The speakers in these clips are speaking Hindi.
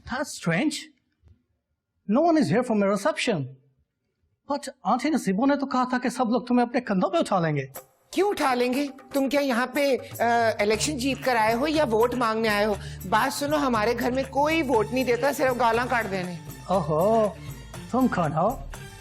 That's strange. No one is here from the reception. But aunty Naseebo ने तो कहा था कि सब लोग तुम्हें अपने कंधों पे उठा लेंगे। क्यों उठा लेंगे? तुम क्या यहाँ पे इलेक्शन जीत कर आए हो या वोट मांगने आए हो? बात सुनो, हमारे घर में कोई वोट नहीं देता, सिर्फ गालां काट देने। ओहो, तुम कौन हो?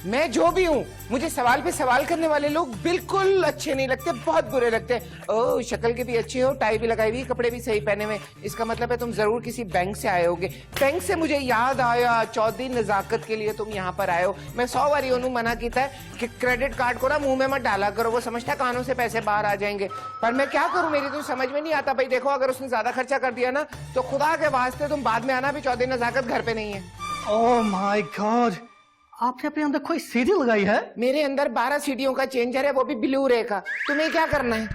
मैं जो भी हूँ, मुझे सवाल पे सवाल करने वाले लोग बिल्कुल अच्छे नहीं लगते, बहुत बुरे लगते हैं। ओह, शक्ल के भी अच्छे हो, टाई भी लगाई हुई, कपड़े भी सही पहने हुए, इसका मतलब है तुम जरूर किसी बैंक से आए होगे। बैंक से मुझे याद आया, चौधरी नजाकत के लिए तुम यहाँ पर आए हो। मैं 100 बारी उन्होंने मना किया है कि क्रेडिट कार्ड को ना मुंह में मत डाला करो, वो समझता है कानों से पैसे बाहर आ जाएंगे, पर मैं क्या करूँ, मेरी तो समझ में नहीं आता। भाई देखो, अगर उसने ज्यादा खर्चा कर दिया ना तो खुदा के वास्ते तुम बाद में आना, भी चौधरी नजाकत घर पे नहीं है। ओह माय गॉड, आपने अपने अंदर कोई सीढ़ी लगाई है? मेरे अंदर 12 सीढ़ियों का चेंजर है, वो भी ब्लू रे का। तुम्हें क्या करना है?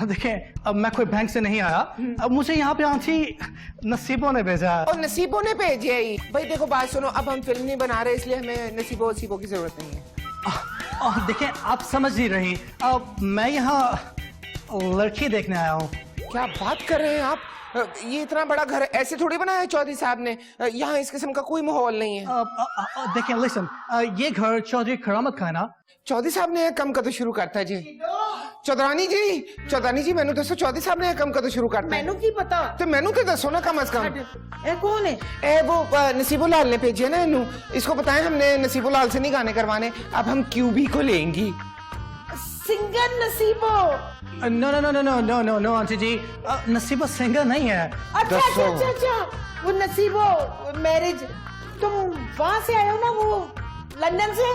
देखिए, अब मैं कोई बैंक से नहीं आया, अब मुझे यहाँ पे आंटी नसीबों ने भेजा। और नसीबों ने भेजे ही। भाई देखो, बात सुनो, अब हम फिल्म नहीं बना रहे, इसलिए हमें नसीबों की जरूरत नहीं है। देखिए, आप समझ नहीं रही, अब मैं यहाँ लड़की देखने आया हूँ। क्या बात कर रहे हैं आप? ये इतना बड़ा घर ऐसे थोड़ी बनाया है चौधरी साहब ने, यहाँ इस किस्म का कोई माहौल नहीं है। देखिए, लिसन, ये घर चौधरी करामत का है ना? चौधरी साहब ने कम कदम शुरू करता है जी। चौधरानी जी मैनू दसो, चौधरी साहब ने कम कदम शुरू करता है? मैनू की पता, तो मैनू तो दसो ना कम से कम। ए कौन है? ए वो नसीबो लाल ने भेजे ना इनू, इसको बताएं हमने नसीबो लाल से नहीं गाने करवाने, अब हम क्यूबी को लेंगी। Singer Naseebo? No no no no no no no no aunty ji, Naseebo singer नहीं है। अच्छा, वो नसीबो मैरिज, तुम वहां से आए हो ना, वो लंदन से?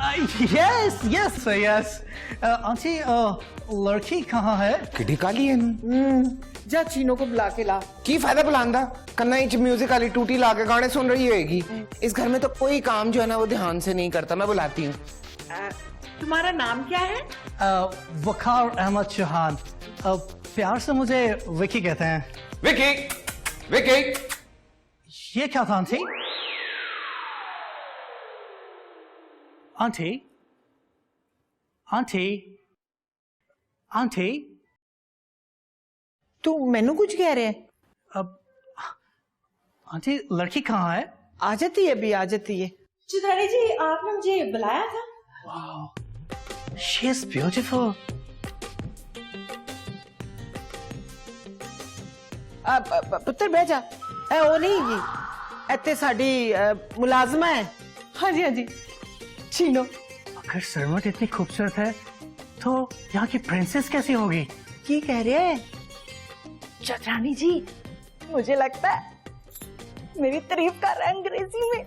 Yes yes yes. आंटी, लड़की कहाँ है? किडी काली है नू। जा चीनो को बुला के ला। की फायदा बुलांदा, कन्ना इंच म्यूजिक वाली टूटी ला के गाने सुन रही होगी। इस घर में तो कोई काम जो है ना वो ध्यान से नहीं करता, मैं बुलाती हूँ। तुम्हारा नाम क्या है? वकार अहमद चौहान, प्यार से मुझे विकी कहते हैं। विकी ये क्या था आंटी? आंटी आंटी आंटी, तू मैनू कुछ कह रहे हैं? अब आंटी, लड़की कहाँ है? आ जाती है, अभी आ जाती है। चौधरी जी, आपने मुझे बुलाया था? Wow, she is beautiful. पुत्र बह जा। वो नहीं जी, इतने साड़ी मुलाजमा है। हाँ जी चीनो। अगर सरवट इतनी खूबसूरत है तो यहाँ की प्रिंसेस कैसी होगी? की कह रहे हैं चौधरानी जी? मुझे लगता है मेरी तारीफ कर रहे हैं अंग्रेजी में।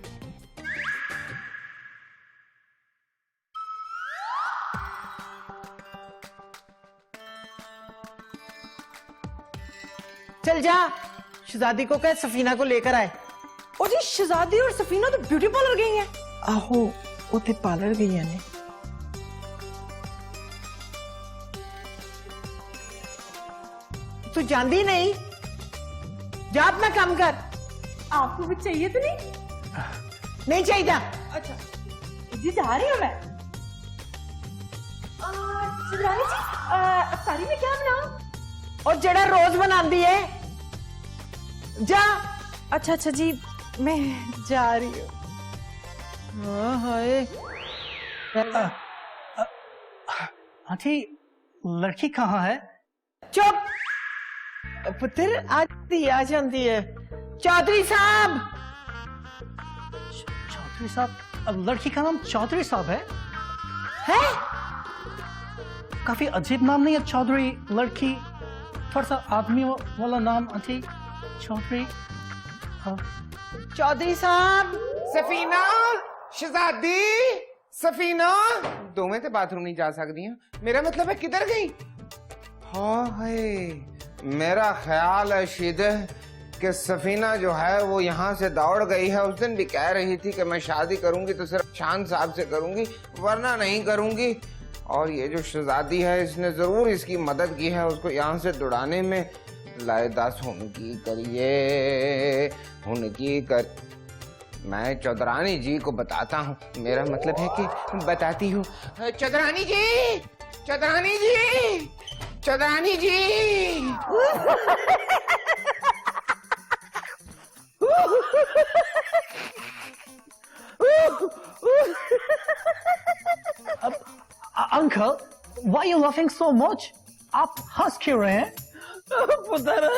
चल जा, शहजादी को कह सफीना को लेकर आए। ओ जी, शहजादी और सफीना तो ब्यूटी पार्लर गई हैं। आहो, उते पार्लर गई हैं ने। तू जानती नहीं, जा अपना काम कर। आपको भी चाहिए तो नहीं चाहिए? अच्छा जी, जा रही हूँ मैं। शहजादी जी, साड़ी में क्या बनाऊं? और जड़ा रोज बनाती है, जा। अच्छा जी, मैं जा रही हूँ। हाय आंटी, लड़की कहाँ है? चुप पुत्र, आ जाती है। चौधरी साहब। चौधरी साहब? अब लड़की का नाम चौधरी साहब है? काफी अजीब नाम नहीं है चौधरी? लड़की थोड़ा सा आदमी वाला नाम। आंटी, चौधरी। चौधरी साहब। सफीना, शहजादी, सफीना, दो में तो बाथरूम नहीं जा सकती हैं। मेरा मतलब है किधर गई? हाय, मेरा ख्याल है शीदे कि सफीना जो है वो यहाँ से दौड़ गई है। उस दिन भी कह रही थी कि मैं शादी करूंगी तो सिर्फ शान साहब से करूंगी, वरना नहीं करूंगी। और ये जो शहजादी है, इसने जरूर इसकी मदद की है उसको यहाँ से दुड़ाने में। लाए 10 हुनकी करिए, हुनकी कर। मैं चौधरानी जी को बताता हूँ, मेरा मतलब है कि बताती हूँ। Chaudharani ji, Chaudharani ji, Chaudharani ji. Uncle, why you laughing so much? आप हंस क्यों रहे हैं? पुत्र,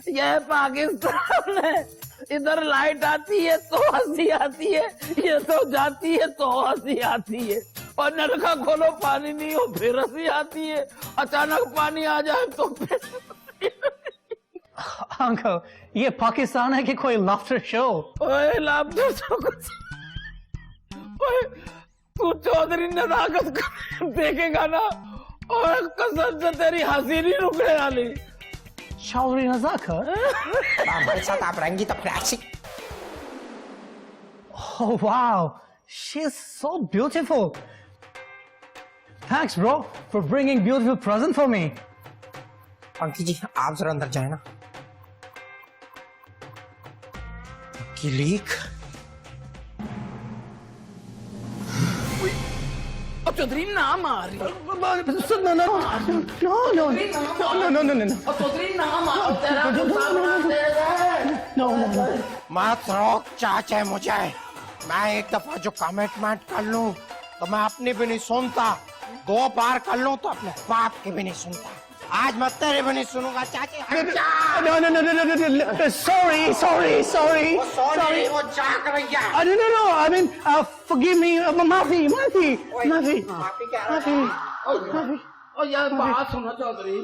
यह पाकिस्तान है। इधर लाइट आती है तो हंसी आती है, ये तो जाती है तो हंसी आती है। और नल का खोलो पानी नहीं हो फिर हंसी आती है, अचानक पानी आ जाए तो फिर अंकल, ये पाकिस्तान है कि कोई लाफ्टर शो? ओए लाफ्टर शो कुछ। ओए तू चौधरी नदाकत देखेगा ना, और कसम से तेरी हंसी नहीं रुकने वाली। चौधरी नजाकत? हमारे साथ आप रहेंगी तो फिर ऐसी। Oh wow, she's so beautiful. Thanks, bro, for bringing beautiful present for me. पंकी जी आप जरा अंदर जाए ना। की लीक। अब चौधरी ना मार। No, no, no, no, no, no, no, no. Chaudhary ना मार, तेरा No. मत रोक चाचा मुझे। मैं एक दफा जो कमिटमेंट कर लूं तो मैं अपनी भी नहीं सुनता, 2 बार कर लूं तो अपने बाप की भी नहीं सुनता। आज मैं तेरे भी नहीं सुनूंगा चाची। No. Sorry. सॉरी वो जाग रही है। No. I mean, forgive me. माफी। माफी क्या रहा है? माफी। और यार बात सुनो चौधरी,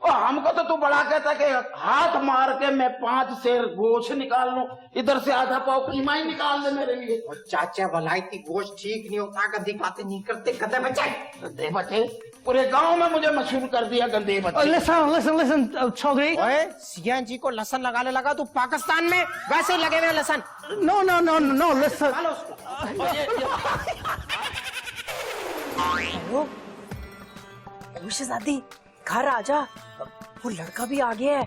और हमको तो तू बड़ा कहता कि हाथ मार के मैं 5 सेर गोश्त निकाल लूं, इधर से आधा पाव कीमा ही निकाल दे मेरे लिए। और चाचा भलाई की गोश्त ठीक नहीं होता, गंदी बातें नहीं करते, गधे बच्चे। गंदे बच्चे, पूरे गांव में मुझे मशहूर कर दिया गंदे बच्चे। Listen, चौधरी। ओए सीएन जी को लसन लगाने लगा तू पाकिस्तान में, वैसे ही लगे हुए लसन। No, listen. शहजादी घर आजा, वो लड़का भी आ गया है।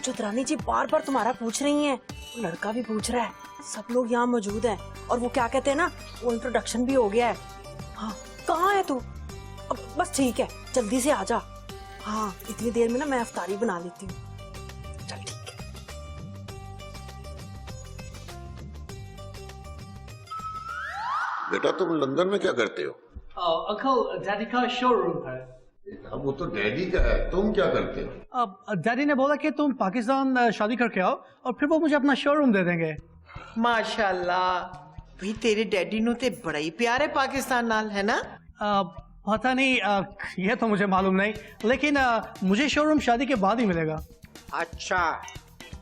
चौधरानी जी बार बार तुम्हारा पूछ रही हैं, वो लड़का भी पूछ रहा है, सब लोग यहाँ मौजूद हैं। और वो क्या कहते हैं ना, वो इंट्रोडक्शन भी हो गया है। हाँ कहाँ है तू? अब बस ठीक है, जल्दी से आजा। हाँ इतनी देर में ना मैं अफ्तारी बना लेती हूँ। चल ठीक है। बेटा तुम लंदन में क्या करते हो? अंकल, डैडी का शोरूम है। अब वो तो डैडी का है, तुम क्या करते हो? अब डैडी ने बोला कि तुम पाकिस्तान शादी करके आओ और फिर वो मुझे अपना शोरूम दे देंगे। माशाल्लाह भाई तेरे डैडी नु ते बड़ा ही प्यार है पाकिस्तान नाल, है ना? पता नहीं, ये तो मुझे मालूम नहीं, लेकिन मुझे शोरूम शादी के बाद ही मिलेगा। अच्छा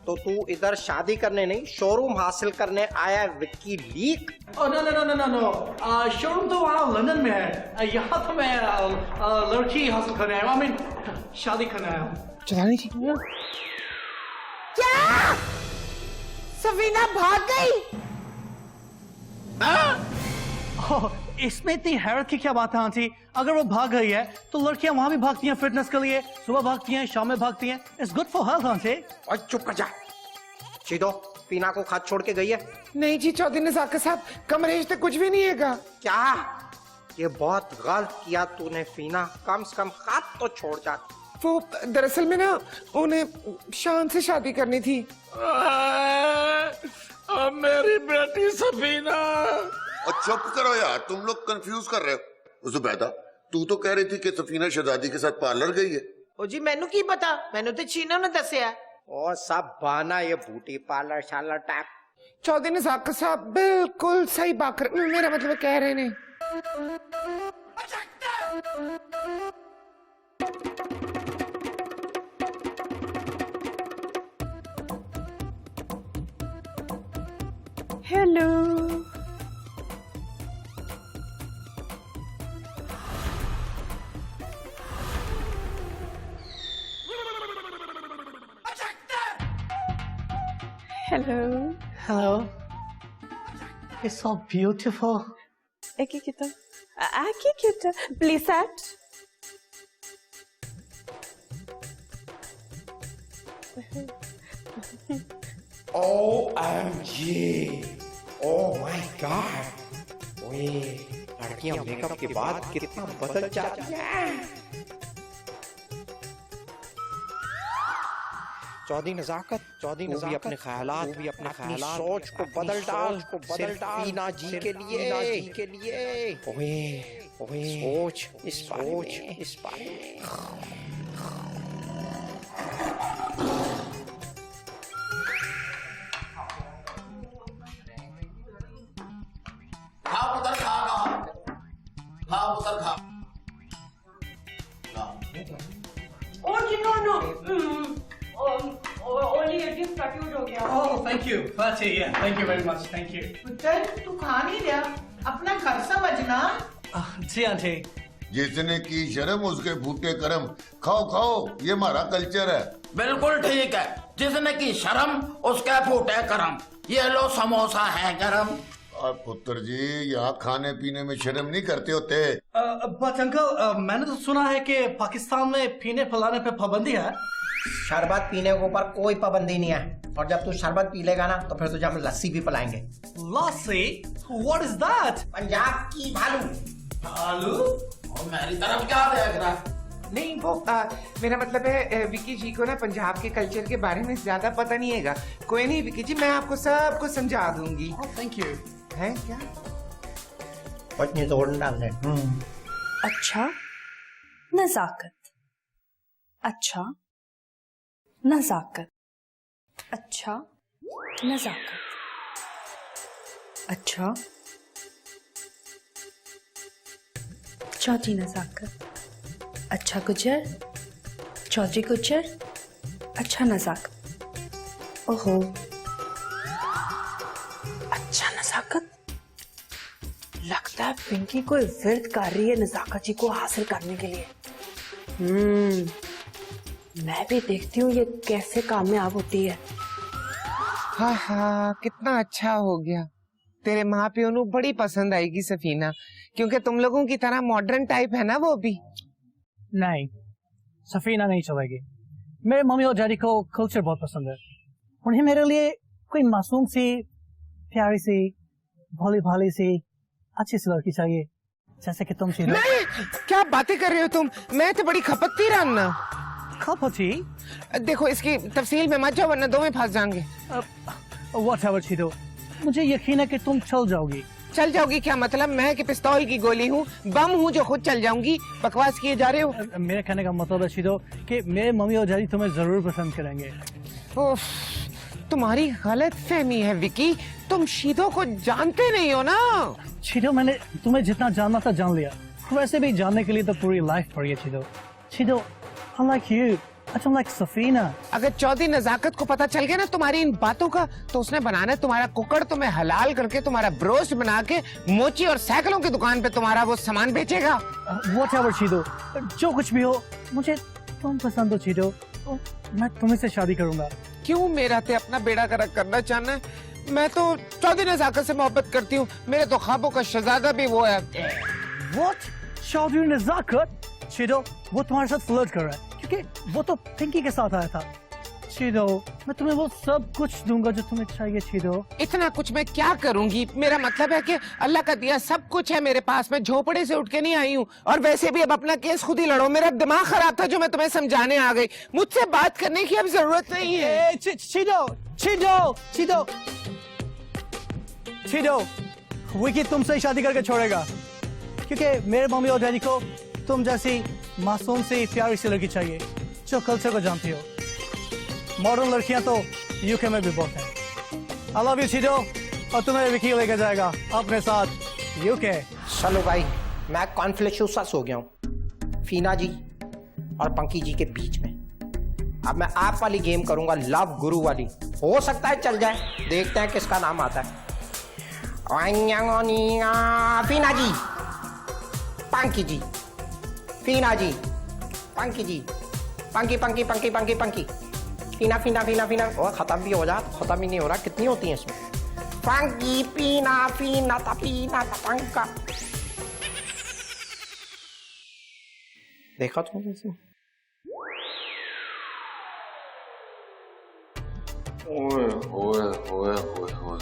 तो तू इधर शादी करने नहीं, शोरूम हासिल करने आया विक्की लीक? No. शोरूम तो वहाँ लंदन में है, यहाँ तो मैं लड़की हासिल करने आया हूँ, शादी करने आया हूँ। चलानी थी क्या सफीना भाग गई? इसमें इतनी हैरत की क्या बात है आंटी? अगर वो भाग गई है तो लड़कियां वहां भी भागती हैं फिटनेस के लिए, सुबह भागती हैं, शाम में भागती हैं। It's good for health aunty. और चुप कर जा। सीधो पीना को खाद छोड़ के गई है? नहीं जी चौधरी नजाकत साहब, कमरेश तो कुछ भी नहीं है। क्या? ये बहुत गलत किया तूने फीना, कम से कम खाद तो छोड़ जा। वो दरअसल में ना उन्हें शान से शादी करनी थी। अब मेरी बेटी सफीना। और चुप करो यार, तुम लोग कंफ्यूज कर रहे हो। जुबैदा तू तो कह रही थी कि सफीना शहजादी के साथ पार्लर गई है। ओ जी मैनू की पता, मैनू तो चीनो ने दसिया। और सब बहाना, ये ब्यूटी पार्लर शार्लर टाइप। चौधरी नजाकत साहब बिल्कुल सही बात मेरा मतलब कह रहे ने। Hello Hello. It's so beautiful. Aqui kita. Aqui kita. Please set. OMG! Oh my God! ओए, लड़कियां मेकअप के बाद कितना बदल जाती हैं। चौधरी नजाकत भी अपने ख्यालात भी अपने ख्यालात सोच को बदल डाल फीना जी के लिए ओए सोच इस बारे में खा उधर खा उधर खा Oh, thank you. Fatty, yeah, thank you very much. Thank you. पुत्र तू खा नहीं रहा अपना घर समझना। जी आंटी। जिसने की शर्म उसके भूखे कर्म। खाओ ये हमारा कल्चर है। बिल्कुल ठीक है, जिसने की शर्म उसके फूटे करम। ये लो समोसा है गरम। और पुत्र जी यहाँ खाने पीने में शर्म नहीं करते होते। बट अंकल मैंने तो सुना है कि पाकिस्तान में पीने पिलाने पे पाबंदी है। शरबत पीने के ऊपर कोई पाबंदी नहीं है और जब तू शरबत पी लेगा ना तो फिर तुझे हम लस्सी भी पिलाएंगे। लस्सी? What is that? पंजाब की भालू। आलू? और मेरी तरफ क्या देख रहा? नहीं वो मेरा मतलब है विकी जी को ना पंजाब के कल्चर के बारे में ज्यादा पता नहीं हैगा। कोई नहीं विकी जी, मैं आपको सब कुछ समझा दूंगी। Oh, thank you. है क्या? पत्नी तोड़ डाल दे। अच्छा नजाकत, अच्छा नजाकत, अच्छा नजाकत, अच्छा चौथी नजाकत, अच्छा गुजर, चौधरी गुजर, अच्छा नजाकत, ओहो अच्छा नजाकत। लगता है पिंकी कोई विर्द कर रही है नजाकत जी को हासिल करने के लिए। मैं भी देखती हूँ ये कैसे कामयाब होती है। हाँ हाँ कितना अच्छा हो गया। तेरे माँ प्यो नु बड़ी पसंद आएगी सफीना, क्योंकि तुम लोगों की तरह मॉडर्न टाइप है ना वो भी। नहीं, सफीना नहीं चलेगी। मेरे मम्मी और डैडी को कल्चर बहुत पसंद है। उन्हें मेरे लिए कोई मासूम सी, प्यारी सी, भोली भाली सी, अच्छी सी लड़की चाहिए, जैसे कि तुम शीरो। क्या बातें कर रहे हो तुम? मैं तो बड़ी खपतती राना। खपती? देखो इसकी तफसील में मत जाओ वरना दो में फंस जाएंगे। Whatever शीरो, मुझे यकीन है कि तुम चल जाओगी। चल जाओगी क्या मतलब? मैं कि पिस्तौल की गोली हूँ, बम हूँ जो खुद चल जाऊंगी? बकवास किए जा रहे हो। मेरे कहने का मतलब है शीरो कि मेरे मम्मी और डैडी तुम्हें जरूर पसंद करेंगे। उफ, तुम्हारी गलत फहमी है विकी, तुम शीदो को जानते नहीं हो ना। शीरो मैंने तुम्हें जितना जानना था जान लिया, वैसे भी जानने के लिए तो पूरी लाइफ पड़ी है shero. Shero, I like you. I don't like Safina. अगर चौधरी नजाकत को पता चल गया ना तुम्हारी इन बातों का, तो उसने बनाना तुम्हारा कुकड़ तुम्हें हलाल करके तुम्हारा ब्रोस्ट बना के मोची और साइकिलों की दुकान पे तुम्हारा वो सामान बेचेगा। Whatever शीरो, जो कुछ भी हो, मुझे तुम पसंद हो शीरो, तो मैं तुम्हीं से शादी करूंगा। क्यों मेरा ते अपना बेड़ा गर्क करना चाहना है? मैं तो चौधरी नजाकत से मोहब्बत करती हूँ, मेरे तो ख्वाबों का शहजादा भी वो है। What? चौधरी नजाकत? शीरो, वो तुम्हारे साथ फ्लर्ट कर रहा है क्योंकि वो तो पिंकी के साथ आया था। शीरो, मैं तुम्हें वो सब कुछ दूंगा जो तुम्हें चाहिए शीरो। इतना कुछ मैं क्या करूंगी? मेरा मतलब है कि अल्लाह का दिया सब कुछ है मेरे पास, मैं झोपड़े से उठ के नहीं आई हूँ। और वैसे भी अब अपना केस खुद ही लड़ो, मेरा दिमाग खराब था जो मैं तुम्हें समझाने आ गई। मुझसे बात करने की अब जरूरत नहीं है। Shero, shero, shero, shero, Vicky तुमसे शादी करके छोड़ेगा क्योंकि मेरे मम्मी और डैडी को तुम जैसी मासूम सी प्यारी सी लड़की चाहिए जो कल्चर को जानती हो। मॉडर्न लड़कियां तो यूके में भी बहुत हैं। आई लव यू शीरो, और तुम्हें विकी लेकर जाएगा अपने साथ यूके। चलो भाई, मैं कॉन्फ्लिक्शस हो गया हूँ फीना जी और पंकी जी के बीच में। अब मैं आप वाली गेम करूंगा, लव गुरु वाली। हो सकता है चल जाए, देखते हैं किसका नाम आता है। फीना जी, पंकी जी, फीना जी, पंकी जी, पंकी पंकी पंकी पंकी पंकी, फीना फीना फीना फीना। और खत्म भी हो जा, खत्म ही नहीं हो रहा। कितनी होती है इसमें? पंकी पीना फीना तपीना तपंका। देखा तुमने इसे? ओए ओए ओए ओए ओए,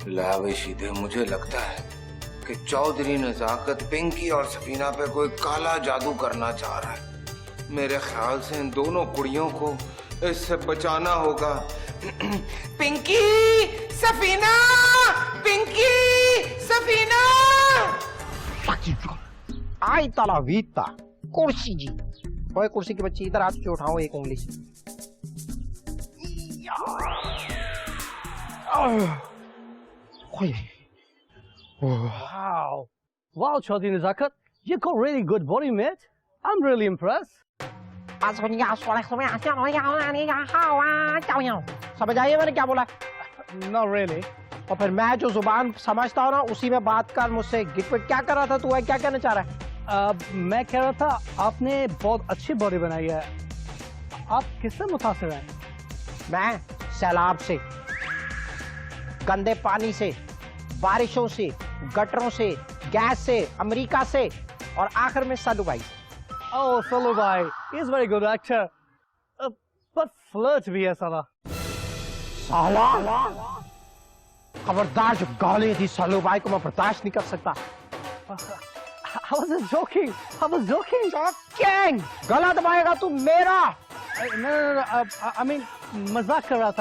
ला भाई सीधे मुझे लगता है कि चौधरी नजाकत पिंकी और सफीना पे कोई काला जादू करना चाह रहा है। मेरे ख्याल से इन दोनों कुड़ियों को इससे बचाना होगा। पिंकी, सफीना, पिंकी, सफीना। आई तला वीता कुर्सी जी, ओए कुर्सी की बच्ची इधर आ, तुझे उठाऊं एक उंगली से। Wow. Wow, Chaudhry Nazakat. You got really good body, mate. I'm really impressed. समझ आइए मैंने क्या बोला? Not really. और फिर मैं जो जुबान समझता हूँ ना उसी में बात कर मुझसे। गिटपिट क्या कर रहा था तू? क्या कहना चाह रहा है? मैं कह रहा था आपने बहुत अच्छी बॉडी बनाई है। आप किससे मुतासिर हैं? मैं सैलाब से, गंदे पानी से, बारिशों से, गटरों से, गैस से, अमेरिका से और आखिर में सल्लू भाई। Oh, Sallu bhai. He's a very good actor. But flirt भी है साला। साला खबरदार, जो गाली थी सल्लू भाई को मैं बर्दाश्त नहीं कर सकता। I was just joking. I was joking. Joking? गला दबाएगा तू मेरा? No. I mean, मजाक कर रहा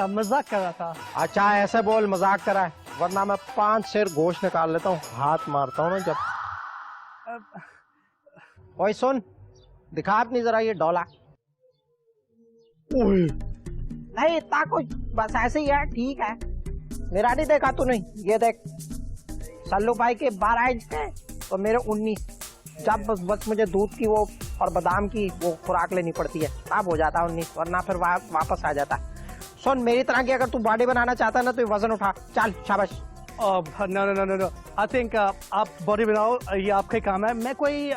था। अच्छा ऐसे बोल, मजाक करा है, वरना मैं 5 सेर गोश्त निकाल लेता हूँ, हाथ मारता हूँ ना जब। ओए सुन, दिखा अपनी जरा ये डोला। नहीं इतना कुछ, बस ऐसे ही है, ठीक है। मेरा नहीं देखा तूने? ये देख, सल्लू भाई के 12 इंच थे तो मेरे 19। जब बस मुझे दूध की वो और बादाम की वो खुराक लेनी पड़ती है तब हो जाता 19, वरना फिर वापस आ जाता। सुन, मेरी तरह की अगर तू बॉडी बनाना चाहता है ना तो वजन उठा, चल शाबाश। No. I think आप बॉडी बनाओ, ये आपका काम है। मैं कोई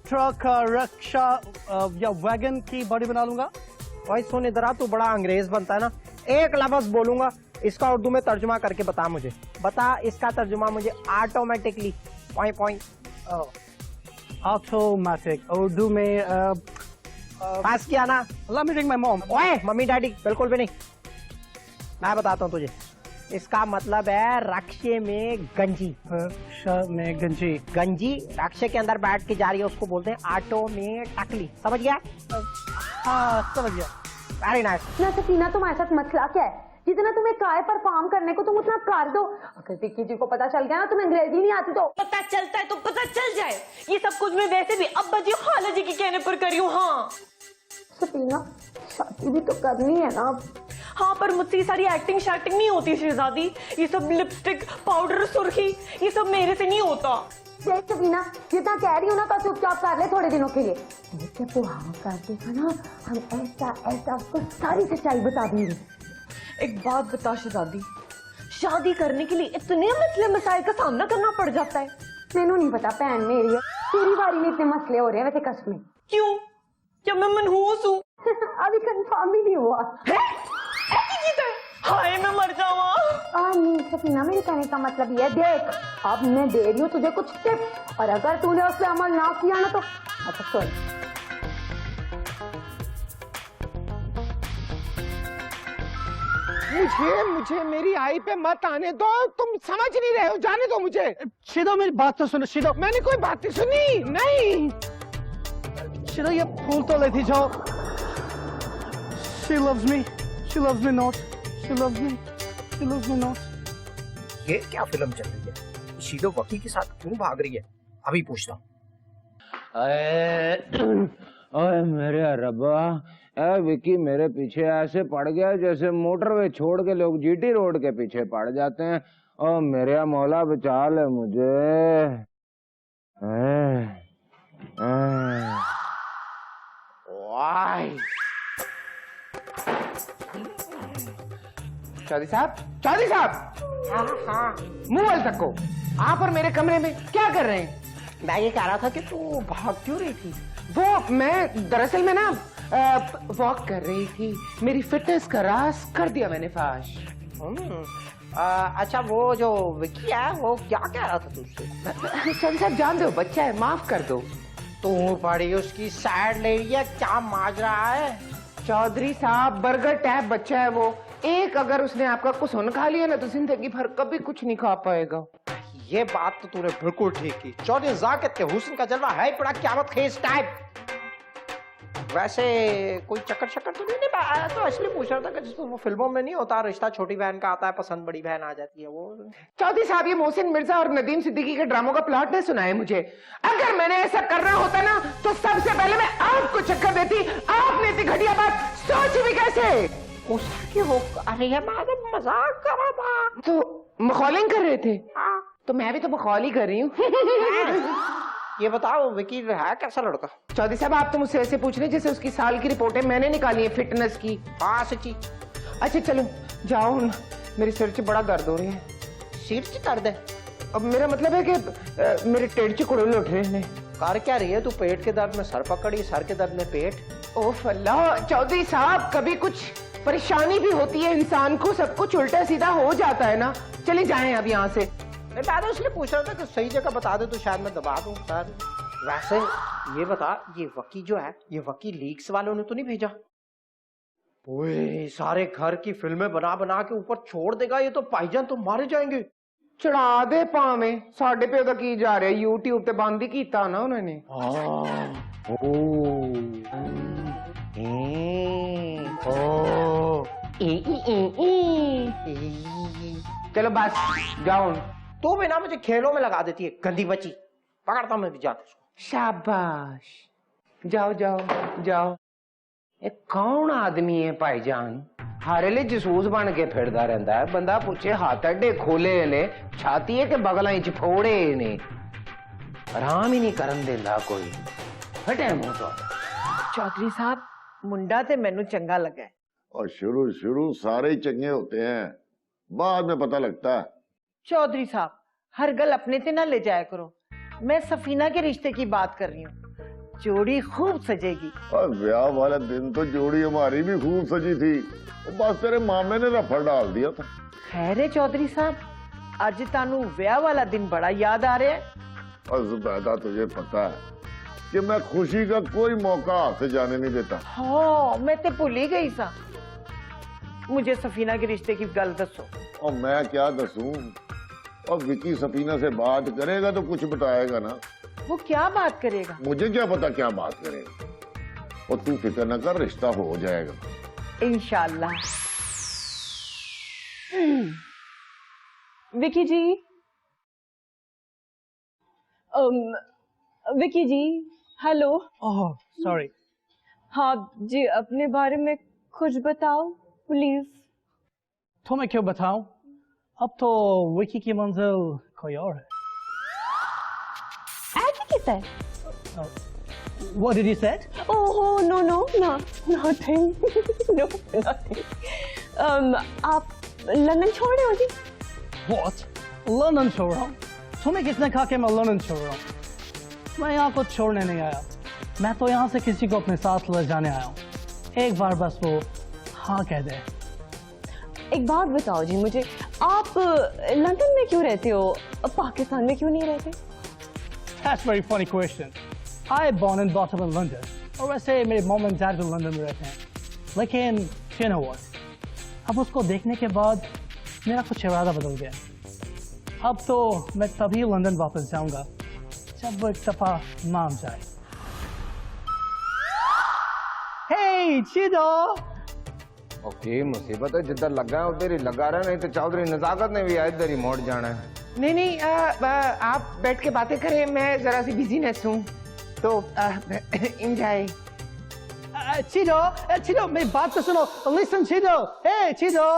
ट्रक, रिक्शा या वैगन की बॉडी बना लूंगा। भाई सुन इधर आ, तू बड़ा अंग्रेज बनता है ना। एक लफ्ज बोलूंगा, इसका उर्दू में तर्जुमा करके बता मुझे। बता इसका तर्जुमा मुझे ऑटोमेटिकली। ऑटोमेटिक उर्दू में पास किया ना? Let me ring my mom. ओए मम्मी डैडी बिल्कुल भी नहीं, मैं बताता हूँ तुझे। इसका मतलब है रक्शे में गंजी। में गंजी। गंजी रक्शे के अंदर बैठ के जा रही है, उसको बोलते हैं ऑटो में टकली। समझ गया? हाँ समझ गया। Very nice. ना सकीना, तुम्हारे साथ मसला क्या है? जितना तुम्हें काय परफॉर्म करने को तुम उतना कर दो। अगर टिक्की जी को पता चल गया ना तुम्हें अंग्रेजी नहीं आती तो पता चलता है तो पता चल जाए। ये सब कुछ मैं वैसे भी अब्बा जी खाला जी के कहने पर करी हूँ। हाँ सकीना, शादी भी तो करनी है ना। हाँ, पर मुझसे ये सारी एक्टिंग शैक्टिंग नहीं होती शहजादी। ये सब लिपस्टिक, पाउडर, सुर्खी, ये सब मेरे से नहीं होता। देख सकीना, जितना कह रही हूँ ना तो चुपचाप कर ले थोड़े दिनों के लिए। देख जब तू हाँ कर देगा ना, हम ऐसा उसको सारी सच्चाई बता देंगे। एक बात बता शहजादी, शादी करने के लिए इतने मसले मसाइल का सामना करना पड़ जाता है? मैनू नहीं पता, भैन मेरी है, तेरी बारी में इतने मसले हो रहे हैं वैसे कश्त में। क्यों? क्या मैं मनहूस हूँ? अभी कंफर्म ही नहीं हुआ है? ऐसी चीज है? हाय मैं मर जाऊँ। नहीं सकीना, मेरे कहने का मतलब ये, देख अब मैं दे रही हूँ तुझे कुछ टिप्स, और अगर तूने उस पर अमल ना किया ना तो अच्छा सुन। मुझे मेरी आई पे मत आने दो, तुम समझ नहीं रहे हो, जाने दो मुझे। शिदो मेरी बात तो सुनो। शिदो, मैंने कोई बात नहीं सुनी। नहीं शिदो ये फूल तो लेती जाओ। She loves me not. She loves me not. ये क्या फिल्म चल रही है? शीदो वकी के साथ क्यों भाग रही है? अभी पूछता हूँ। ओए मेरे रब्बा, विकी मेरे पीछे ऐसे पड़ गया जैसे मोटरवे छोड़ के लोग जीटी रोड के पीछे पड़ जाते हैं। ओ मेरे मौला बचा ले मुझे। चौधरी साहब, मुंह वाले तक को आप और मेरे कमरे में क्या कर रहे हैं? मैं ये कह रहा था कि तू भाग क्यों रही थी? वो मैं दरअसल में ना वॉक कर रही थी, मेरी फिटनेस का राज कर दिया मैंने फाश। अच्छा वो जो विकी है वो क्या कह रहा था तुझसे? चौधरी साहब जान दो, बच्चा है, माफ कर दो। तू बड़ी उसकी साइड ले रही है, क्या माजरा है? चौधरी साहब बर्गर टैप बच्चा है वो, एक अगर उसने आपका कुछ खा लिया ना तो जिंदगी भर कभी कुछ नहीं खा पाएगा। ये बात तो तूने बिल्कुल ठीक की। चौधरी जाकिर के हुस्न का जलवा है बड़ा क़यामत खेज टाइप। वैसे कोई चक्कर शक्कर तो नहीं, मैं तो असली पूछ रहा था कि जिसको वो फिल्मों में नहीं होता, रिश्ता छोटी बहन का आता है, पसंद बड़ी बहन आ जाती है, वो। चौधरी साहब, ये मोहसिन मिर्जा और नदीम सिद्दीकी के ड्रामों का प्लॉट ने सुनाया मुझे। अगर मैंने ऐसा करना होता ना तो सबसे पहले मैं आपको चक्कर देती। आपने इतनी घटिया बात सोची भी कैसे? उसके वो, अरे यार मैं मजाक कर रहा था। तो मखौलिंग कर रहे थे? तो मैं भी तो मखौल ही कर रही हूँ। ये बताओ विकी है कैसा लड़का? चौधरी साहब, आप तो मुझसे ऐसे पूछ रहे जैसे उसकी साल की रिपोर्टें मैंने निकाली है फिटनेस की। हाँ सच्ची। अच्छा चलो जाओ, मेरे सिर से बड़ा दर्द हो रही है। सिर से दर्द है? अब मेरा मतलब है कि मेरे टेढ़ चिकुड़े उठ रहे हैं। कर क्या रही है तू? पेट के दर्द में सर पकड़ी, सर के दर्द में पेट। ओफ अल्लाह, चौधरी साहब कभी कुछ परेशानी भी होती है इंसान को, सब कुछ उल्टा सीधा हो जाता है ना। चले जाएं अब यहाँ से। मैं तो इसलिए पूछ रहा था कि सही जगह बता दे तो शायद मैं दबा दूं सर। वैसे ये बता, ये वकी जो है, ये वकी लीक्स वालों ने तो नहीं भेजा? ओए, सारे घर की फिल्में बना बना के ऊपर छोड़ देगा ये तो। भाईजान तो मारे जाएंगे। चढ़ा दे भावें, साडे पे की जा रहा है, यूट्यूब ते बंद ही कीता ना उन्होंने। चलो बस जाओ। तू भी ना मुझे खेलों में लगा देती है, गंदी बच्ची। पकड़ता हूं मैं भी जाता उसको। शाबाश, जाओ जाओ जाओ। ये कौन आदमी है भाईजान? हारे ले जसूस बन के फिरदा रहता है। बंदा पूछे हाथ अड्डे खोले ने, छाती है के बगल च फोड़े ने, आराम ही नहीं करन देंदा कोई। फटे मुंह तो। चौधरी साहब, मुंडा ते मैनू चंगा लगा है। और शुरू शुरू सारे ही चंगे होते हैं, बाद में पता लगता है। चौधरी साहब, हर गल अपने ते ना ले जाया करो। मैं सफीना के रिश्ते की बात कर रही हूँ। जोड़ी खूब सजेगी। और ब्याह वाले दिन तो जोड़ी हमारी भी खूब सजी थी, बस तेरे मामे ने रफड़ डाल दिया था। खैर है चौधरी साहब, अज तानू ब्याह वाला दिन बड़ा याद आ रहा है। और जुबैदा, तुझे पता है कि मैं खुशी का कोई मौका हाथ से जाने नहीं देता। हाँ, मैं तो भूल ही गई सा। मुझे सफीना के रिश्ते की गल दसो। और मैं क्या दसूं? और विकी सफीना से बात करेगा तो कुछ बताएगा ना। वो क्या बात करेगा? मुझे क्या पता क्या बात करेगा। और तू फिक्र न कर, रिश्ता हो जाएगा इंशाल्लाह। विकी जी, विकी जी, हेलो। Oh sorry. हाँ जी, अपने बारे में कुछ बताओ प्लीज। तो मैं क्यों बताऊं? अब तो विकी की मंजिल कोई और है। ऐसे किससे? What did you say? Oh no, nothing. No, nothing. आप लंदन छोड़ रहे हो जी? What? लंदन छोड़ रहा हूँ? तुम्हें किसने कहा कि मैं लंदन छोड़ रहा हूँ? मैं यहाँ को छोड़ने नहीं आया। मैं तो यहाँ से किसी को अपने साथ ले जाने आया हूँ। एक बार बस वो हाँ कह दे। एक बात बताओ जी मुझे, आप लंदन में क्यों रहते हो, पाकिस्तान में क्यों नहीं रहते? That's very funny question. I born and brought up in London. और वैसे मेरे मॉम एंड डैड भी लंदन में रहते हैं। लेकिन you know what? अब उसको देखने के बाद मेरा कुछ इरादा बदल गया। अब तो मैं तभी लंदन वापस जाऊंगा जब वो एक दफा मान जाए। Hey, चिदो! ओके, मुसीबत है, जिधर लगा है उधर ही लगा रहा, नहीं तो चौधरी नजाकत ने भी इधर ही मोड़ जाना है। नहीं, आप बैठ के बातें करें, मैं जरा सी बिजीनेस हूँ तो एंजॉय। चिदो, मेरी बात तो सुनो। Listen, चिदो। Hey, चिदो!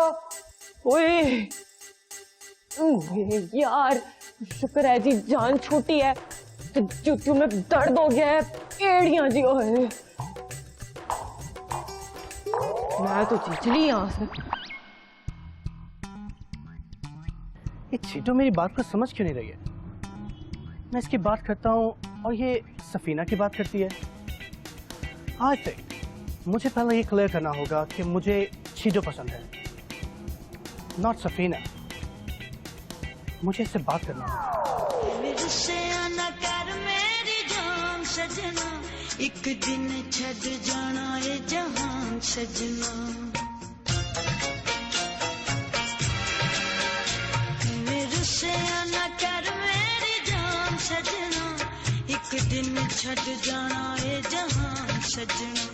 ओए यार, शुक्र है जी जान छोटी है, तो जूतियों में दर्द हो गया है, एड़ियां जी। ओए मैं तो चिचली यहाँ से। ये चिदो मेरी बात को समझ क्यों नहीं रही है? मैं इसकी बात करता हूँ और ये सफीना की बात करती है। आई थिंक मुझे पहले ये क्लियर करना होगा कि मुझे चिदो पसंद है, नॉट सफीना। मुझे इससे बात करना होगा। एक दिन छड़ जाना ये जहान सजना, मेरे से ना कर मेरी जान सजना, एक दिन छड़ जाना ए जहान सजना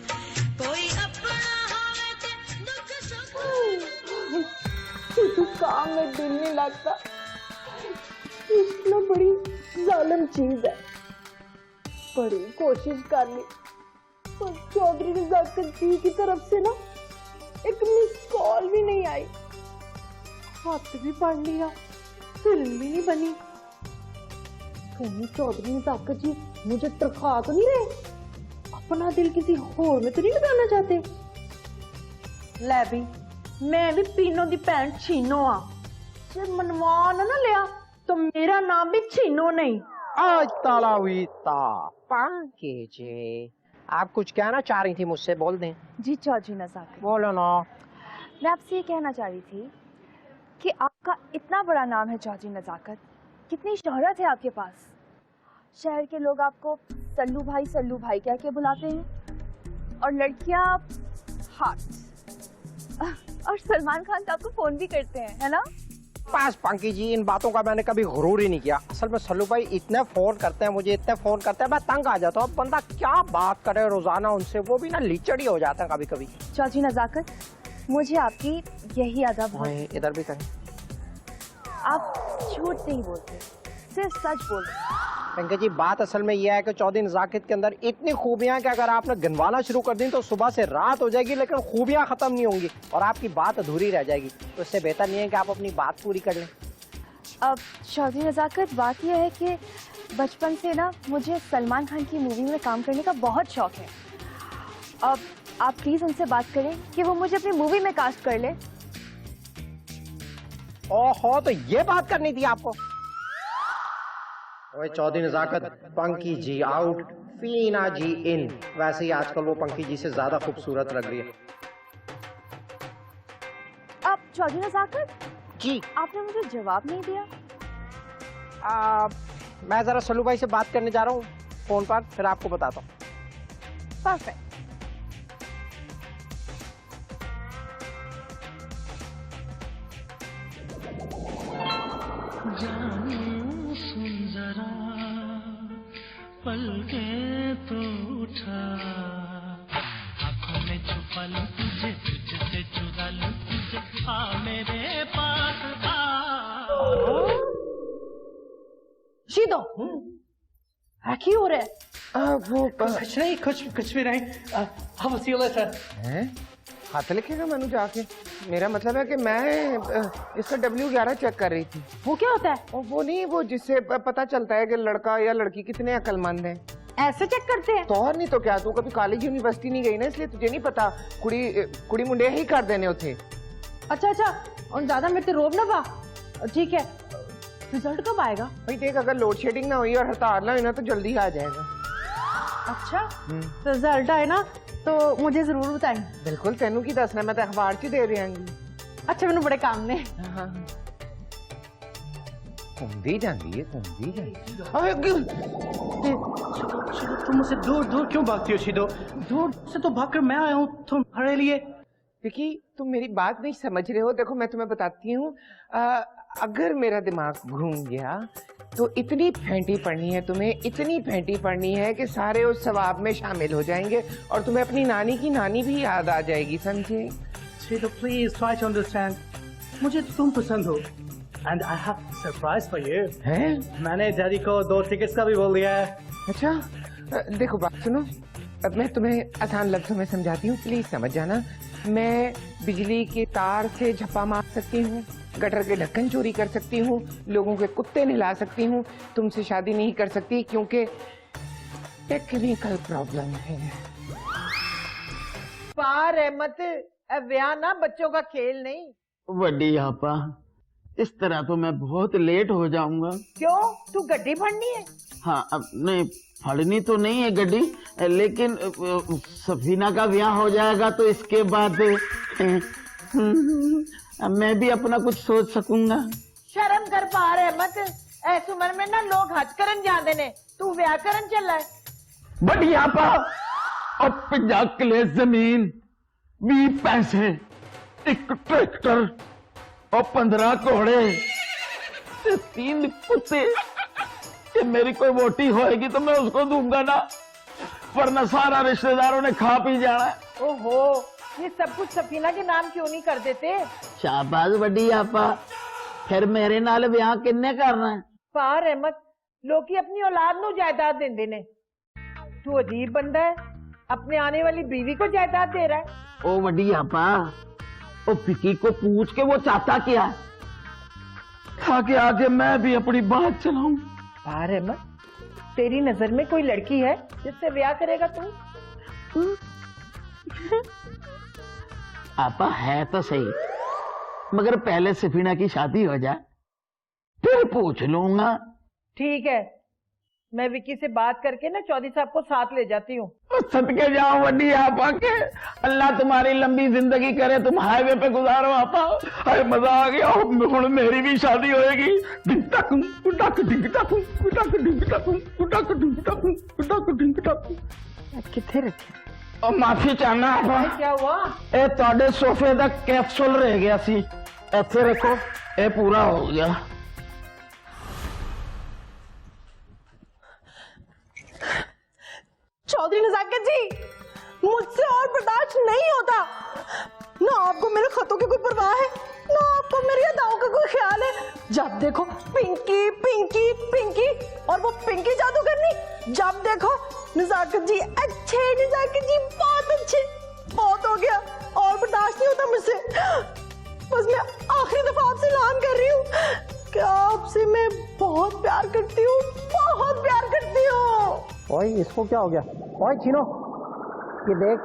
कोई अपना होवे ते दुख सुख काम में दिल नहीं लगता। इश्क ना बड़ी जालिम चीज है। बड़ी कोशिश कर ली पर चौधरी नजाकत जी की तरफ से ना एक मिस कॉल भी नहीं आई। खत भी पढ़ लिया, फिल्म भी नहीं बनी। कहीं चौधरी नजाकत जी मुझे तरखा तो नहीं रहे, अपना दिल किसी होर में तो नहीं लगाना चाहते। लै भी मैं भी पीनो दी भैन छीनो आ, जे मनवा ना लिया तो मेरा नाम भी छीनो नहीं। आज तालावीता पंकी जी, आप कुछ कहना चाह रही थी मुझसे, बोल दें। जी चौधरी नजाकत, बोलो ना। मैं आपसे ये कहना चाह रही थी कि आपका इतना बड़ा नाम है चौधरी नजाकत, कितनी शोहरत है आपके पास। शहर के लोग आपको सल्लू भाई कह के बुलाते हैं और लड़कियां हार्ट। और सलमान खान तो आपको फोन भी करते हैं, है ना? पास पंकी जी, इन बातों का मैंने कभी गुरूर ही नहीं किया। असल में सल्लू भाई इतने फोन करते हैं मुझे, इतने फोन करते हैं, मैं तंग आ जाता हूँ। अब बंदा क्या बात करे रोजाना उनसे, वो भी ना लीचड़ ही हो जाता है कभी कभी। चौधरी नजाकत, मुझे आपकी यही अदा बहुत। इधर भी करें। आप झूठ नहीं बोलते, सिर्फ सच बोलते। पंकज जी, बात असल में यह है कि चौधरी नजाकत के अंदर इतनी खूबियां कि अगर आपने गिनवाना शुरू कर दी तो सुबह से रात हो जाएगी, लेकिन खूबियां खत्म नहीं होंगी और आपकी बात अधूरी रह जाएगी। तो इससे बेहतर नहीं है कि आप अपनी बात पूरी कर लें। अब चौधरी नजाकत, बात यह है कि बचपन से ना मुझे सलमान खान की मूवी में काम करने का बहुत शौक है। अब आप प्लीज उनसे बात करें कि वो मुझे अपनी मूवी में कास्ट कर ले। ओहो, तो ये बात करनी थी आपको। ओए चौधरी नजाकत, पंकी जी आउट, फीना जी इन। वैसे ही आजकल वो पंकी जी से ज्यादा खूबसूरत लग रही है। अब चौधरी नजाकत जी, आपने मुझे जवाब नहीं दिया। मैं जरा सल्लू भाई से बात करने जा रहा हूँ फोन पर, फिर आपको बताता हूँ। परफेक्ट। जानू सुन जरा पलके तो उठा आंखों में छुपा लूं तुझे, तुझसे चुरा लूं तुझे, आ मेरे पास आ। शीदो, की हो रहा है? वो कुछ नहीं, कुछ भी नहीं। I'll see you later. हाथ लिखेगा मनु जाके। मेरा मतलब है कि मैं इसका W11 चेक कर रही थी। वो क्या होता है? वो नहीं, वो जिससे पता चलता है कि लड़का या लड़की कितने अक्लमंद हैं। ऐसे चेक करते हैं? तो और नहीं तो क्या, तू कभी कॉलेज यूनिवर्सिटी नहीं गई ना, इसलिए तुझे नहीं पता। कुड़ी मुंडे ही कर देने होते। अच्छा, और ज्यादा मेरे रोब ना पा। ठीक है, रिजल्ट कब आएगा? भाई देख, अगर लोड शेडिंग ना हुई और हड़ताल ना हुई ना तो जल्दी आ जाएगा। अच्छा, रिजल्ट आए ना तो मुझे जरूर बताएं। बिल्कुल, तेनू की दसना, मैं तो अखबार च दे रही। अच्छा, मैंने बड़े काम ने। घूमती जाती है, घूमती जाती तुम मुझसे दूर क्यों भागती हो शीदो? दूर से तो भागकर मैं आया हूँ तुम्हारे लिए। विकी, तुम मेरी बात नहीं समझ रहे हो। देखो, मैं तुम्हें बताती हूँ, अगर मेरा दिमाग घूम गया तो इतनी फेंटी पड़नी है तुम्हें, इतनी फेंटी पड़नी है कि सारे उस सवाब में शामिल हो जाएंगे और तुम्हें अपनी नानी की नानी भी याद आ जाएगी, समझे? शीदो प्लीज ट्राई टू अंडरस्टैंड, मुझे तुम पसंद हो and I have surprise for you. हैं? मैंने डैडी को 2 टिकट्स का भी बोल दिया है। अच्छा, देखो बात सुनो, अब मैं तुम्हें आसान लफ्जों में समझाती हूँ, प्लीज समझ जाना। मैं बिजली के तार से झपा मार सकती हूँ, गटर के ढक्कन चोरी कर सकती हूँ, लोगों के कुत्ते नहला सकती हूँ। तुमसे शादी नहीं कर सकती क्योंकि टेक्निकल प्रॉब्लम है। पार रहमत, ब्याह ना बच्चों का खेल नहीं। वड्डी आपा, इस तरह तो मैं बहुत लेट हो जाऊंगा। क्यों, तू गड्डी फड़नी है? हाँ, अब नहीं फड़नी तो नहीं है गड्डी, लेकिन सफीना का ब्याह हो जाएगा तो इसके बाद मैं भी अपना कुछ सोच सकूंगा। शर्म कर पार रहमत, ऐस उम्र में ना लोग हज करन जाते ने, तू ब्याह करन चला है। बड़ी आपा, अब 50 किले जमीन, 20 पैसे, 1 ट्रैक्टर और 15 घोड़े, 3 कुत्ते, कि मेरी कोई वोटी होएगी तो मैं उसको दूंगा ना, वरना सारा रिश्तेदारों ने खा पी जाना है। ओहो, ये सब कुछ सफीना के नाम क्यों नहीं कर देते? शाबाश वड्डी आपा, फिर मेरे नाल ब्याह किन्ने करना है? पार अहमद, लोग की अपनी औलाद नु जायदाद देंदे ने, तू अजीब बंदा है, अपने आने वाली बीवी को जायदाद दे रहा है। ओ वड्डी आपा, ओ विकी को पूछ के वो चाहता क्या है, ताकि आगे मैं भी अपनी बात चलाऊं। पार अहमद, तेरी नजर में कोई लड़की है जिससे ब्याह करेगा तू? आपा है तो सही, मगर पहले सफीना की शादी हो जाए फिर पूछ लूंगा। ठीक है, मैं विकी से बात करके ना चौधरी साहब को साथ ले जाती हूँ। सदके जाओ वड्डी आपा के, अल्लाह तुम्हारी लंबी जिंदगी करे, तुम हाईवे पे गुजारो आपा। अरे मजा आ गया, हुण मेरी भी शादी होएगी। डिंग टाकूं, उड़ाक डिंग टाकूं, उड़ाक डिंग टाकूं, उड़ाक डिंग टाकूं, उड़ाक डिंग टाकूं। किथे रखे? और माफी चाहना आपा, क्या हुआ? ए ਤੁਹਾਡੇ सोफे ਦਾ कैप्सूल रह गया सी, ਇੱਥੇ रखो, ये पूरा हो गया। चौधरी नजाकत जी, मुझसे और बर्दाश्त नहीं होता। ना आपको मेरे खतों की कोई परवाह है, ना आपको मेरी अदाओं का कोई ख्याल है। जब देखो पिंकी पिंकी पिंकी, और वो पिंकी जादूगरनी। जब देखो नजाकत जी अच्छे, नजाकत जी बहुत अच्छे। बहुत हो गया, और बर्दाश्त नहीं होता मुझसे। बस मैं आखिरी दफा आपसे ऐलान कर रही हूँ कि आपसे मैं बहुत प्यार करती हूँ, बहुत प्यार करती हूँ। ओए इसको क्या हो गया? ओए चीनो, ये देख,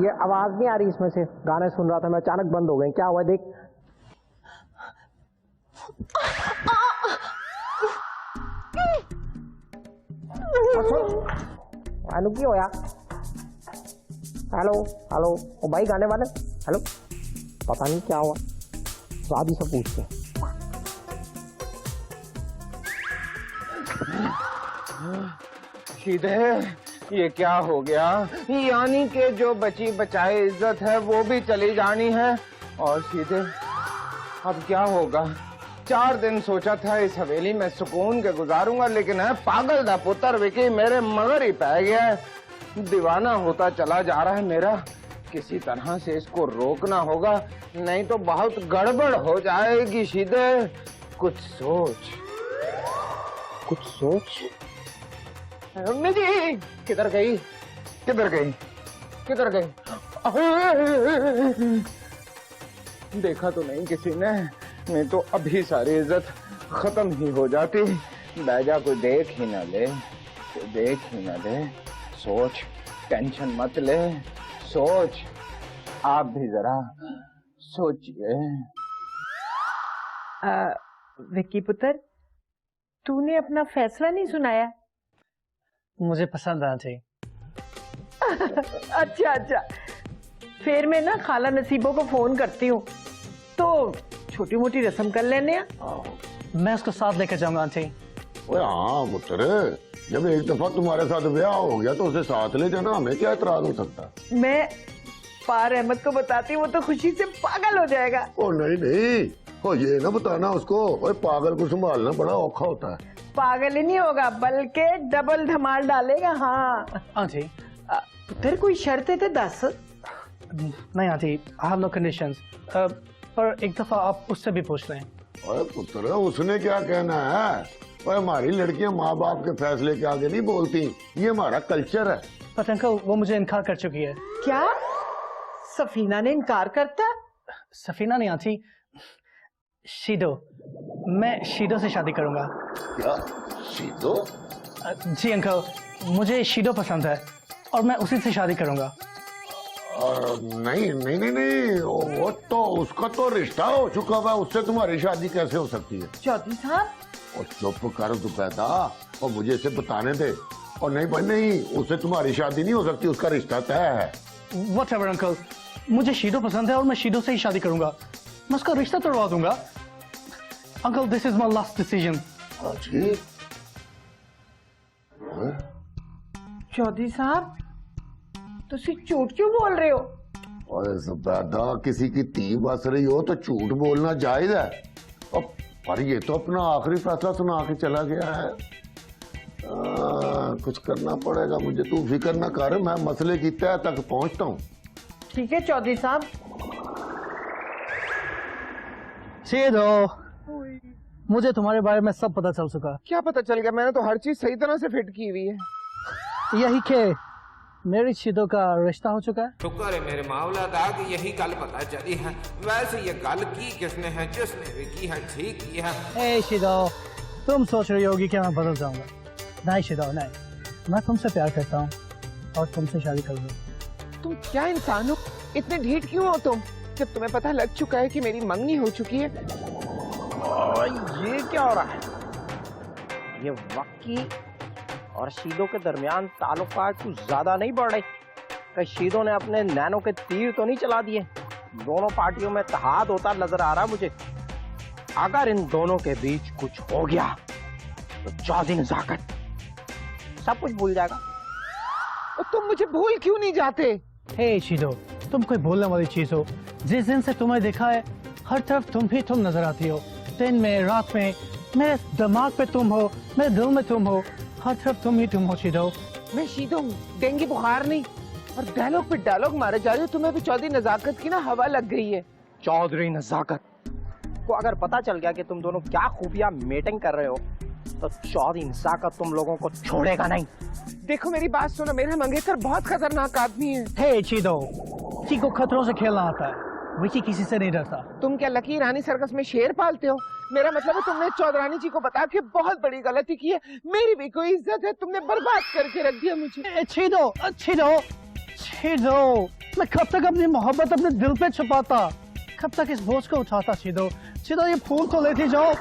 ये आवाज नहीं आ रही इसमें से। गाने सुन रहा था मैं, अचानक बंद हो गए। क्या हुआ देख। हेलो की होया? हेलो हेलो, ओ भाई गाने वाले, हेलो। पता नहीं क्या हुआ, शादी से पूछते हैं। सीधे ये क्या हो गया? यानी कि जो बची बचाई इज्जत है वो भी चली जानी है। और सीधे अब क्या होगा? 4 दिन सोचा था इस हवेली में सुकून के गुजारूंगा, लेकिन है पागल दा पुत्र विकी मेरे मगर ही पै गया है। दीवाना होता चला जा रहा है मेरा। किसी तरह से इसको रोकना होगा, नहीं तो बहुत गड़बड़ हो जाएगी। सीधे कुछ सोच, कुछ सोच। अम्मी जी किधर गई, किधर गई, किधर गई? देखा तो नहीं किसी ने, नहीं तो अभी सारी इज्जत खत्म ही हो जाती। बैजा कोई देख ही ना ले, कोई देख ही ना ले। सोच, टेंशन मत ले, सोच। आप भी जरा सोचिए। विक्की पुत्र, तूने अपना फैसला नहीं सुनाया? मुझे पसंद आना चाहिए। अच्छा अच्छा, फिर मैं ना खाला नसीबों को फोन करती हूँ, तो छोटी मोटी रस्म कर लेने हैं। मैं उसको साथ लेकर जाऊंगा आंटी। ओए हाँ पुत्र, जब एक दफा तुम्हारे साथ ब्याह हो गया तो उसे साथ ले जाना, हमें क्या एतराज हो सकता? मैं पार अहमद को बताती, वो तो खुशी से पागल हो जाएगा। ओ नहीं नहीं, ओ ये ना बताना उसको। ओए पागल को संभालना बड़ा औखा होता है। पागल ही नहीं होगा, बल्कि डबल धमाल डालेगा। हाँ आंटी, पुत्र कोई शर्त है तो दस। नहीं aunty, I have no conditions. पर एक दफा आप उससे भी पूछ लें। ओए पुत्र, उसने क्या कहना है? ओए हमारी लड़कियां माँ बाप के फैसले के आगे नहीं बोलती, ये हमारा कल्चर है। पर अंकल वो मुझे इनकार कर चुकी है। क्या सफीना ने इनकार करता? सफीना नहीं आंटी, शीदो। मैं शीदो से शादी करूंगा। क्या शीदो? जी अंकल, मुझे शीदो पसंद है और मैं उसी से शादी करूंगा। नहीं नहीं नहीं नहीं, वो तो उसका तो रिश्ता हो चुका है, उससे तुम्हारी शादी कैसे हो सकती है? चौधरी साहब, और चुप कर तू पैदा, और मुझे इसे बताने दे। और नहीं भाई नहीं, उससे तुम्हारी शादी नहीं हो सकती, उसका रिश्ता तय है। व्हाटएवर अंकल, मुझे शीदो पसंद है और मैं शीदो से ही शादी करूंगा। मैं उसका रिश्ता तोड़वा दूंगा। Uncle, this is my last decision. Chaudhary साहब, तुसी झूठ क्यों बोल रहे हो? और ज़ुबैदा, किसी की धी बस रही हो तो झूठ बोलना जायज है। और पर ये तो अपना आखिरी फैसला सुना के चला गया है। कुछ करना पड़ेगा मुझे, तू फिक्र ना कर, मैं मसले की तह तक पहुंचता हूँ। ठीक है चौधरी साहब। सीधो, मुझे तुम्हारे बारे में सब पता चल चुका। क्या पता चल गया? मैंने तो हर चीज सही तरह से फिट की हुई है। यही के मेरी शीदो का रिश्ता हो चुका है। शुक्र है मेरे मावला दा कि यही गल पता चली है। वैसे ये गल की किसने है? जिसने भी की है ठीक की है। ए शीदो, तुम सोच रही होगी कि मैं बदल जाऊंगा। नहीं शीदो नहीं, मैं तुमसे प्यार करता हूँ और तुमसे शादी करूंगा। तुम क्या इंसान हो? इतने ढीठ क्यों हो तुम, जब तुम्हें पता लग चुका है कि मेरी मंगनी हो चुकी है? ये क्या हो रहा है? ये वक्की और शीदो के दरमियान ताल्लुकात कुछ ज्यादा नहीं बढ़ रहे? कहीं शीदो ने अपने नैनो के तीर तो नहीं चला दिए? दोनों पार्टियों में इत्तेहाद होता नजर आ रहा मुझे। अगर इन दोनों के बीच कुछ हो गया तो चौधरी नजाकत सब कुछ भूल जाएगा। और तुम मुझे भूल क्यों नहीं जाते? हे शीदो, तुम कोई बोलने वाली चीज हो। जिस दिन से तुम्हें देखा है हर तरफ तुम ही तुम नजर आती हो। दिन में रात में मेरे दिमाग पे तुम हो, मेरे दिल में तुम हो, हर तरफ तुम ही तुम हो शीदो। मैं शीदो हूँ, डेंगू बुखार नहीं। और डायलॉग पे डायलॉग मारे जा रहे हो। तुम्हें भी चौधरी नजाकत की ना हवा लग गई है। चौधरी नजाकत को अगर पता चल गया कि तुम दोनों क्या खूबियां मीटिंग कर रहे हो तो चौधरी नजाकत तुम लोगों को छोड़ेगा नहीं। देखो मेरी बात सुनो, मेरा मंगेतर बहुत खतरनाक आदमी है। हे शीदो, किसी को खतरों से खेलना आता है, विकी किसी से नहीं डरता। तुम क्या लकी रानी सर्कस में शेर पालते हो? मेरा मतलब है तुमने चौधरानी जी को बता के बहुत बड़ी गलती की है। मेरी भी कोई इज्जत है, तुमने बर्बाद करके रख दिया मुझे। शीदो, शीदो, शीदो, मैं कब तक अपनी मोहब्बत अपने दिल पे छुपाता, कब तक इस बोझ को उठाता? शीदो, शीदो, ये फूल तो लेके जाओ।